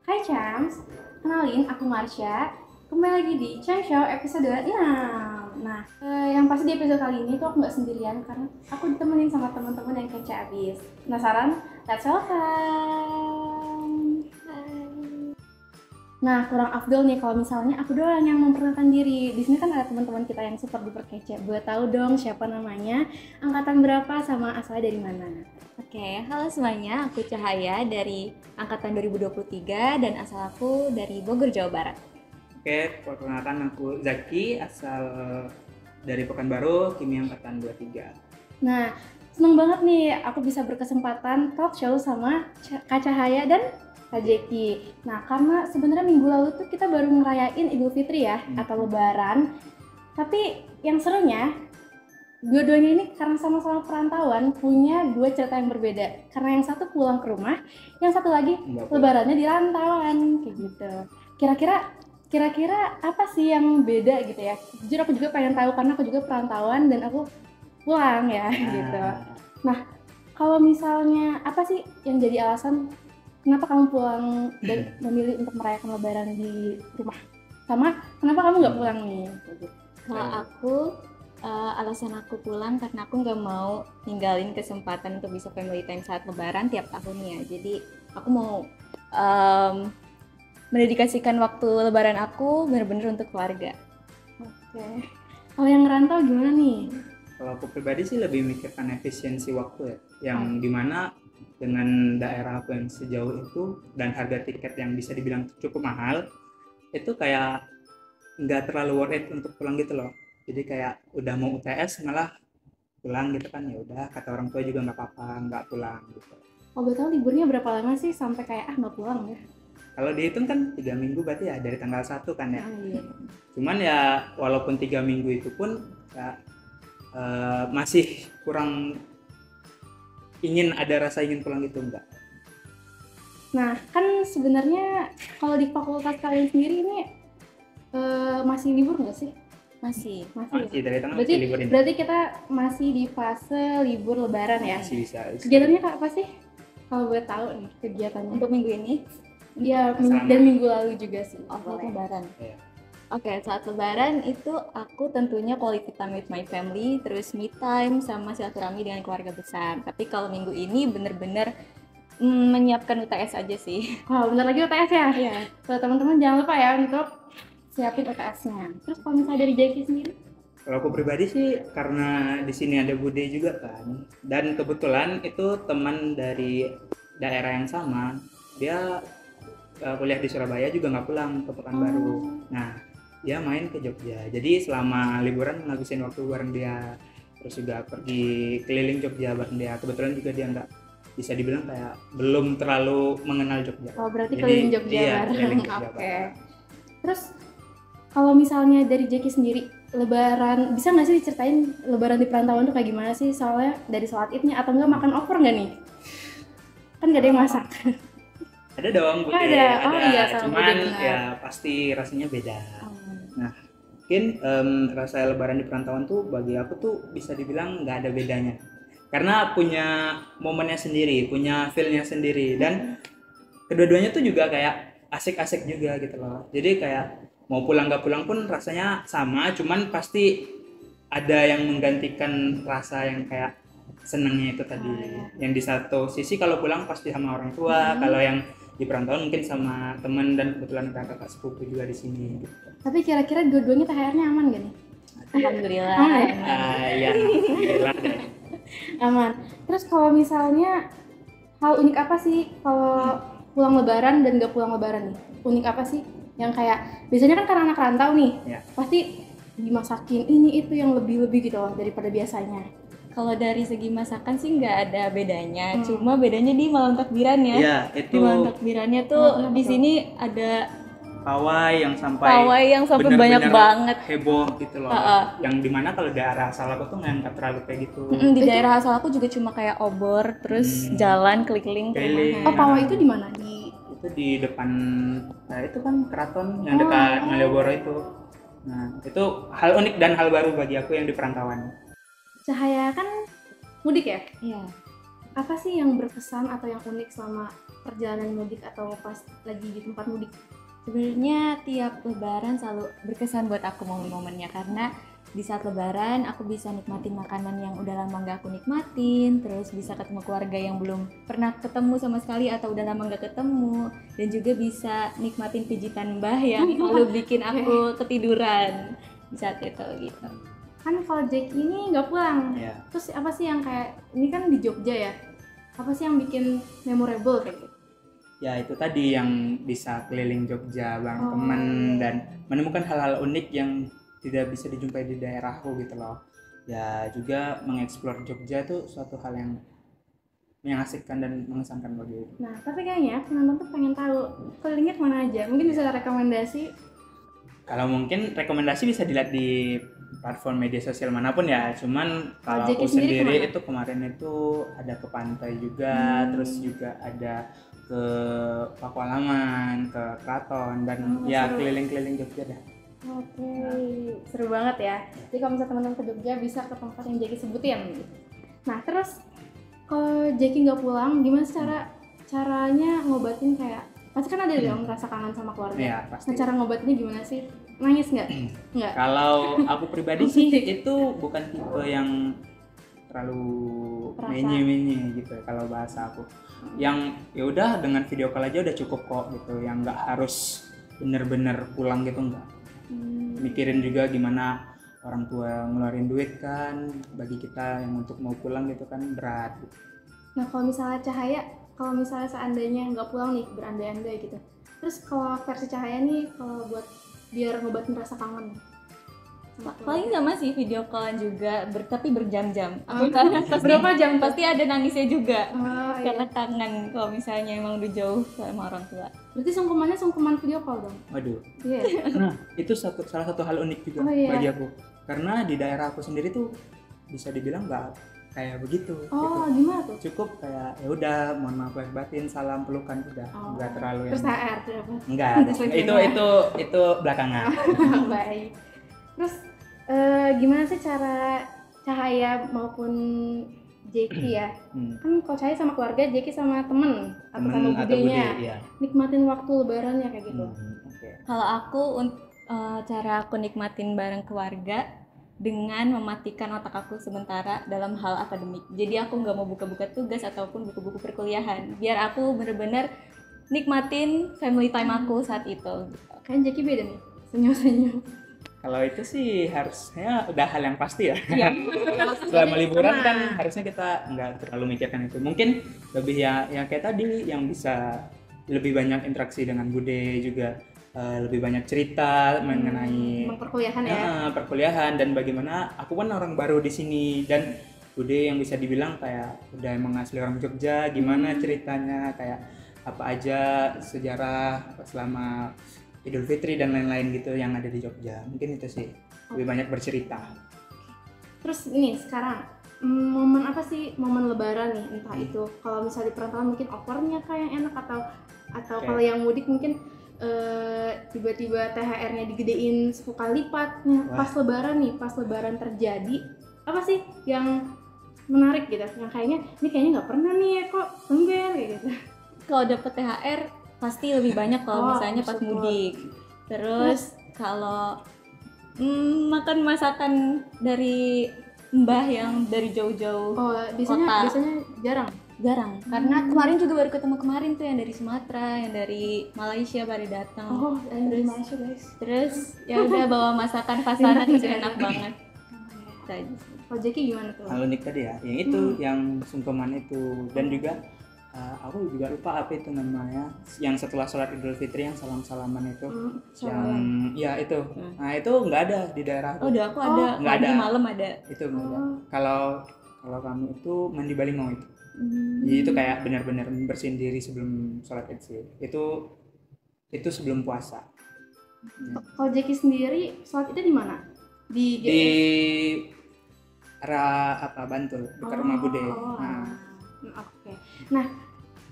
Hai Chams, kenalin aku Marsha. Kembali lagi di Cham Show episode 6. Yang pasti di episode kali ini tuh aku nggak sendirian karena aku ditemenin sama teman-teman yang kece abis. Penasaran? Let's welcome. Nah, kurang afdol nih kalau misalnya aku doang yang memperkenalkan diri. Di sini kan ada teman-teman kita yang super duper kece. Buat tahu dong siapa namanya, angkatan berapa, sama asalnya dari mana. Oke, halo semuanya, aku Cahaya dari angkatan 2023 dan asal aku dari Bogor, Jawa Barat. Oke, perkenalkan aku Zaki, asal dari Pekanbaru, kimia angkatan 23. Nah, seneng banget nih aku bisa berkesempatan talk show sama Kak Cahaya dan Kak Jeki. Nah, karena sebenarnya minggu lalu tuh kita baru ngerayain Idul Fitri ya, atau Lebaran. Tapi yang serunya, dua-duanya ini karena sama-sama perantauan punya dua cerita yang berbeda. Karena yang satu pulang ke rumah, yang satu lagi lebarannya di rantauan, kayak gitu. Kira-kira apa sih yang beda gitu ya? Jujur aku juga pengen tahu karena aku juga perantauan dan aku pulang ya gitu. Nah, kalau misalnya apa sih yang jadi alasan kenapa kamu pulang dan memilih untuk merayakan lebaran di rumah? Sama kenapa kamu nggak pulang nih? Kalau aku, alasan aku pulang karena aku nggak mau ninggalin kesempatan untuk bisa family time saat lebaran tiap tahunnya. Jadi aku mau mendedikasikan waktu lebaran aku benar-benar untuk keluarga. Oke. Kalau yang ngerantau gimana nih? Kalau aku pribadi sih lebih mikirkan efisiensi waktu ya, yang dimana dengan daerah aku yang sejauh itu dan harga tiket yang bisa dibilang cukup mahal, itu kayak nggak terlalu worth it untuk pulang gitu loh. Jadi kayak udah mau UTS malah pulang gitu kan, ya udah kata orang tua juga nggak apa-apa nggak pulang gitu. Oh, betul liburnya berapa lama sih sampai kayak nggak pulang ya? Kalau dihitung kan 3 minggu berarti ya dari tanggal 1 kan ya. Iya. Cuman ya walaupun 3 minggu itu pun ya masih kurang ada rasa ingin pulang gitu enggak. Nah, kan sebenarnya kalau di fakultas kalian sendiri ini masih libur nggak sih? Masih. Masih Ya? dari tanggal masih libur ini. Berarti kita masih di fase libur lebaran ya? Masih bisa. Kegiatannya apa sih? Kalau boleh tahu nih kegiatannya. Untuk minggu ini, Iya, dan minggu lalu juga sih. saat lebaran. Iya. Oke, saat lebaran itu aku tentunya quality time with my family, terus me time sama silaturahmi dengan keluarga besar. Tapi kalau minggu ini bener-bener menyiapkan UTS aja sih. Wah, bentar lagi UTS ya? Iya. So, teman-teman jangan lupa ya untuk siapin UTS-nya. Terus kalau misalnya dari Jackie sendiri? Kalau aku pribadi sih karena di sini ada Bude juga kan, dan kebetulan itu teman dari daerah yang sama, dia kuliah di Surabaya juga nggak pulang ke Pekanbaru. Nah, dia main ke Jogja. Jadi selama liburan ngabisin waktu bareng dia, terus juga pergi keliling Jogja bareng dia. Kebetulan juga dia nggak bisa dibilang kayak belum terlalu mengenal Jogja. Oh, berarti Jadi, keliling Jogja iya, bareng. keliling Jogja Oke. bareng. Terus kalau misalnya dari Jackie sendiri, lebaran, bisa nggak sih diceritain lebaran di perantauan tuh kayak gimana sih? Soalnya dari sholat idnya atau enggak makan opor nggak nih? Kan nggak ada yang masak. Ada dong, Bude. Ada. Oh iya, sama Cuman Bude, benar. ya pasti rasanya beda. Nah, mungkin rasa lebaran di perantauan tuh bagi aku tuh bisa dibilang nggak ada bedanya. Karena punya momennya sendiri, punya feel-nya sendiri, dan kedua-duanya tuh juga kayak asik-asik juga gitu loh. Jadi kayak mau pulang nggak pulang pun rasanya sama, cuman pasti ada yang menggantikan rasa yang kayak senangnya itu tadi. Yang di satu sisi kalau pulang pasti sama orang tua, kalau yang di perantauan mungkin sama teman, dan kebetulan ada kakak sepupu juga di sini gitu. Tapi kira-kira dua-duanya THR-nya aman gak nih? Alhamdulillah. Aman ya? Ya, alhamdulillah deh. Aman. Terus kalau misalnya hal unik apa sih kalau pulang lebaran dan gak pulang lebaran nih? Unik apa sih? Yang kayak biasanya kan karena anak rantau nih, Ya. pasti dimasakin ini itu yang lebih-lebih gitu loh daripada biasanya. Kalau dari segi masakan sih nggak ada bedanya, cuma bedanya di malam takbirannya. Iya, Di itu malam takbirannya tuh kenapa di tuh? sini ada pawai yang sampai banyak bener-bener banget. heboh gitu loh. Yang dimana kalau daerah asal aku tuh nggak terlalu kayak gitu. Di daerah asal aku juga cuma kayak obor, terus jalan keliling ke Keliling. rumah. Oh, pawai itu di mana? Itu di depan, nah itu kan keraton yang dekat Malioboro itu. Nah, itu hal unik dan hal baru bagi aku yang di perantauan. Cahaya kan mudik ya? Iya. Apa sih yang berkesan atau yang unik selama perjalanan mudik atau pas lagi di tempat mudik? Sebenarnya tiap lebaran selalu berkesan buat aku momen-momennya, karena di saat lebaran aku bisa nikmatin makanan yang udah lama nggak aku nikmatin, terus bisa ketemu keluarga yang belum pernah ketemu sama sekali atau udah lama nggak ketemu, dan juga bisa nikmatin pijitan mbah yang selalu bikin aku ketiduran di saat itu gitu. Kan kalau Jackie ini nggak pulang. Ya. Terus apa sih yang kayak ini kan di Jogja ya? Apa sih yang bikin memorable kayak gitu? Ya itu tadi yang bisa keliling Jogja bareng teman dan menemukan hal-hal unik yang tidak bisa dijumpai di daerahku gitu loh. Ya juga mengeksplor Jogja itu suatu hal yang mengasihkan dan mengesankan bagi aku. Nah, tapi kayaknya penonton tuh pengen tahu kelilingnya kemana aja. Mungkin bisa rekomendasi. Kalau mungkin rekomendasi bisa dilihat di platform media sosial manapun ya. Cuman kalau Jackie aku sendiri sendiri kemana? itu kemarin itu ada ke pantai juga, terus juga ada ke Pakualaman, ke Keraton dan ya seru. keliling-keliling Jogja dah. Oke, seru banget ya. Jadi kalau misalnya teman-teman ke Jogja bisa ke tempat yang Jackie sebutin. Nah, terus kalau Jackie nggak pulang, gimana sih caranya ngobatin kayak pasti kan ada dong rasa kangen sama keluarga. Iya, pasti. Nah, cara ngobatinnya gimana sih? Nangis nggak? Nggak. Kalau aku pribadi sih itu bukan tipe yang terlalu Perasa. menye-menye gitu kalau bahasa aku. Yang ya udah dengan video call aja udah cukup kok gitu, yang nggak harus bener-bener pulang gitu enggak. Mikirin juga gimana orang tua ngeluarin duit kan, bagi kita yang untuk mau pulang gitu kan berat. Nah, kalau misalnya Cahaya, kalau misalnya seandainya nggak pulang nih, berandai-andai gitu. Terus kalau versi Cahaya nih, kalau buat biar ngobatin rasa kangen sama Paling keluarga. sama sih video callan juga, tapi berjam-jam. Aku karena Berapa jam? pasti ada nangisnya juga. Oh, iya. Karena kangen kalau misalnya emang udah jauh sama orang tua. Berarti sungkemannya sungkeman video call dong? Waduh. Iya. Nah, itu salah satu hal unik juga Oh, iya. bagi aku. Karena di daerah aku sendiri tuh bisa dibilang nggak kayak begitu. Oh, gitu. gimana tuh? Cukup kayak ya udah mohon maaf lahir batin, salam pelukan udah, nggak terlalu Terus yang HR berapa? enggak. Terus itu belakangan. Baik. Terus gimana sih cara Cahaya maupun Jackie ya? Kan kalau Cahaya sama keluarga, Jackie sama temen atau sama Temen atau bude, budenya. ya. Nikmatin waktu lebarannya kayak gitu. Oke. Kalau aku cara aku nikmatin bareng keluarga dengan mematikan otak aku sementara dalam hal akademik. Jadi aku nggak mau buka-buka tugas ataupun buku-buku perkuliahan. Biar aku bener-bener nikmatin family time aku saat itu. Kayaknya Jackie beda nih, senyum-senyum. Kalau itu sih harusnya udah hal yang pasti ya. Iya. Selama liburan kan harusnya kita nggak terlalu mikirkan itu. Mungkin lebih ya kayak tadi yang bisa lebih banyak interaksi dengan bude juga, lebih banyak cerita mengenai perkuliahan ya. perkuliahan dan bagaimana aku kan orang baru di sini dan bude yang bisa dibilang kayak udah emang asli orang Jogja, gimana ceritanya kayak apa aja sejarah selama Idul Fitri dan lain-lain gitu yang ada di Jogja. Mungkin itu sih lebih banyak bercerita. Terus ini sekarang momen apa sih momen lebaran nih, entah itu kalau misalnya di perantauan mungkin opornya kayak yang enak atau Oke. kalau yang mudik mungkin tiba-tiba THR-nya digedein 10 kali lipat. Nah, Wah. pas lebaran terjadi apa sih yang menarik gitu, yang kayaknya ini kayaknya nggak pernah nih kok tumben kayak gitu. Kalau dapet THR pasti lebih banyak kalau misalnya pas syukur. mudik. Terus kalau makan masakan dari mbah yang dari jauh-jauh Oh, biasanya jarang. jarang. Karena kemarin juga baru ketemu kemarin tuh yang dari Sumatera, yang dari Malaysia pada datang. Oh, dari Malaysia guys. Terus ya udah bawa masakan pasaran itu enak banget. Itu aja sih. Kalau Jackie gimana tuh? Hal unik tadi ya, yang itu yang sungkeman itu dan juga aku juga lupa apa itu namanya yang setelah sholat Idul Fitri yang salam-salaman itu yang ya itu nah itu nggak ada di daerah Oh, udah aku ada. Nggak Pagi ada. malam ada. itu nggak ada. Kalau kamu itu mandi baling mau itu jadi itu kayak benar-benar bersihin diri sebelum sholat Id sih itu sebelum puasa. Kalau Jackie sendiri sholat itu di mana? Di arah Bantul dekat rumah bude. Oke. Nah,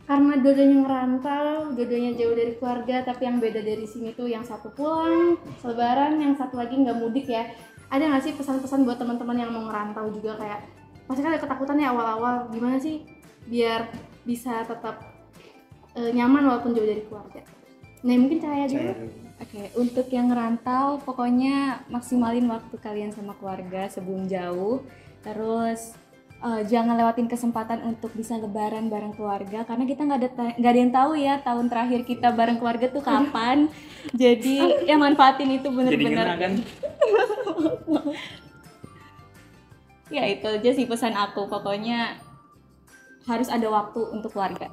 karena dua-duanya ngerantau, dua-duanya jauh dari keluarga, tapi yang beda dari sini tuh yang satu pulang selebaran, yang satu lagi nggak mudik ya. Ada nggak sih pesan-pesan buat teman-teman yang mau ngerantau juga kayak pasti kan ada ketakutan ya awal-awal, gimana sih biar bisa tetap nyaman walaupun jauh dari keluarga. Nah mungkin Cahaya dulu. Oke, untuk yang ngerantau pokoknya maksimalin waktu kalian sama keluarga sebelum jauh. Terus jangan lewatin kesempatan untuk bisa lebaran bareng keluarga karena kita nggak ada yang tahu ya tahun terakhir kita bareng keluarga tuh kapan. Jadi ya manfaatin itu Jadi bener-bener. ngena kan? Ya itu aja sih pesan aku, pokoknya harus ada waktu untuk keluarga.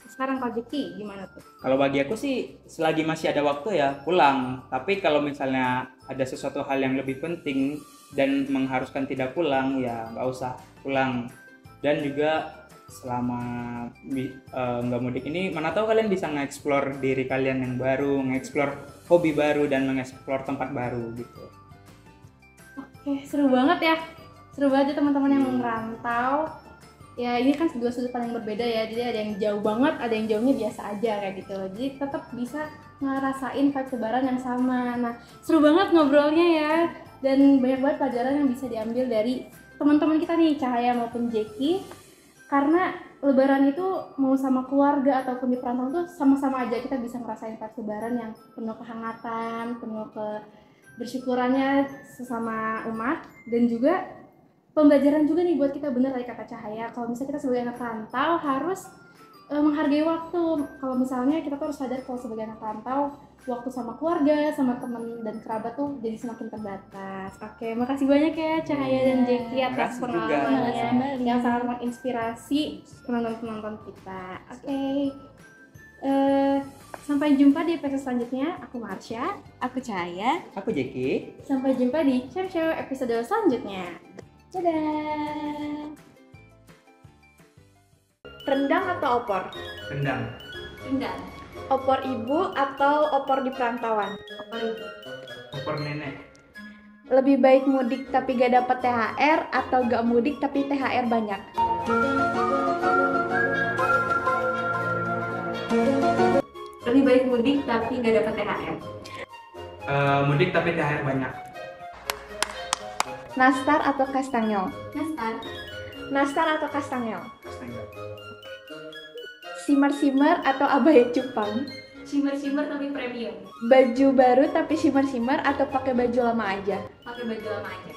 Sekarang Kak Jeki gimana tuh? Kalau bagi aku sih selagi masih ada waktu ya pulang. Tapi kalau misalnya ada sesuatu hal yang lebih penting dan mengharuskan tidak pulang ya nggak usah pulang. Dan juga selama nggak mudik ini mana tahu kalian bisa nge-explore diri kalian yang baru, nge-explore hobi baru dan nge-explore tempat baru gitu. Oke, seru banget ya. Seru banget ya teman-teman yang merantau. Ya ini kan dua sudut pandang yang berbeda ya, jadi ada yang jauh banget, ada yang jauhnya biasa aja kayak gitu. Jadi tetap bisa ngerasain vibe lebaran yang sama. Nah seru banget ngobrolnya ya, dan banyak banget pelajaran yang bisa diambil dari teman-teman kita nih, Cahaya maupun Jeki. Karena lebaran itu mau sama keluarga ataupun di perantauan tuh sama-sama aja kita bisa ngerasain vibe lebaran yang penuh kehangatan, penuh bersyukurannya sesama umat, dan juga pembelajaran juga nih buat kita, bener tadi kata Cahaya, kalau misalnya kita sebagai anak rantau harus menghargai waktu. Kalau misalnya kita tuh harus sadar kalau sebagai anak rantau waktu sama keluarga, sama teman dan kerabat tuh jadi semakin terbatas. Oke, makasih banyak ya Cahaya dan Jeki atas Makasih juga. pengalamannya yang sangat menginspirasi penonton-penonton kita. Oke, sampai jumpa di episode selanjutnya. Aku Marsha, Aku Cahaya. Aku Jeki. sampai jumpa di Cem Show episode selanjutnya. Dadah. Rendang atau opor? Rendang. Rendang. Opor ibu atau opor di perantauan? Opor nenek. Lebih baik mudik tapi gak dapat THR atau gak mudik tapi THR banyak? Lebih baik mudik tapi nggak dapat THR. Mudik tapi THR banyak. Nastar atau kastangel? Nastar. Nastar atau kastangel? Astaga. Simmer-simmer atau abaya cupang? Shimmer tapi premium. Baju baru tapi simmer-simmer atau pakai baju lama aja? Pakai baju lama aja.